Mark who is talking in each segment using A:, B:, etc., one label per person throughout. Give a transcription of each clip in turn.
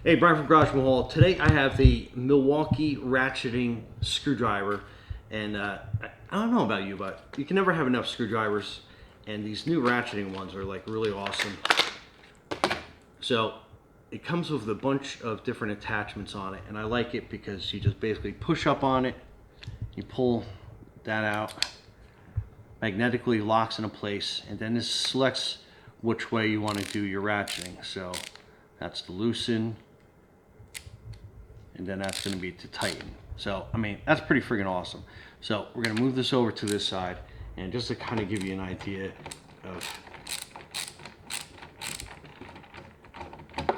A: Hey, Brian from Garage Mahal. Today I have the Milwaukee Ratcheting screwdriver, and I don't know about you, but you can never have enough screwdrivers, and these new ratcheting ones are like really awesome. So it comes with a bunch of different attachments on it, and I like it because you just basically push up on it, you pull that out, magnetically locks into place, and then this selects which way you want to do your ratcheting. So that's to loosen, and then that's going to be to tighten. So, I mean, that's pretty freaking awesome. So we're going to move this over to this side, and just to kind of give you an idea of,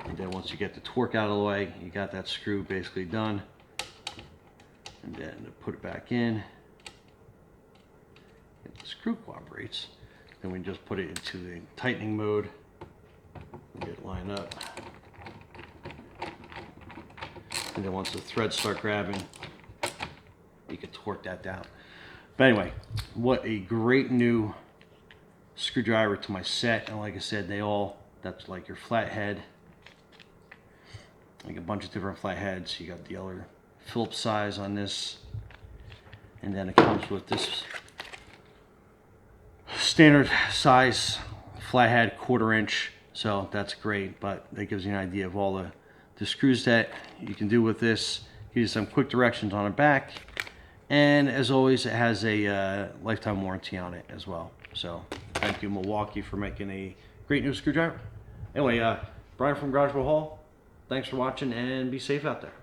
A: and then once you get the torque out of the way, you got that screw basically done. And then to put it back in, if the screw cooperates, then we just put it into the tightening mode, get it lined up. And then once the threads start grabbing, you can torque that down. But anyway, what a great new screwdriver to my set. And like I said, that's like your flathead. Like a bunch of different flatheads. You got the other Phillips size on this. And then it comes with this standard size flathead, 1/4 inch. So that's great, but that gives you an idea of all the screws that you can do with this. Gives you some quick directions on the back, and as always, it has a lifetime warranty on it as well. So thank you, Milwaukee, for making a great new screwdriver. Anyway, Brian from Garage Hall, thanks for watching, and be safe out there.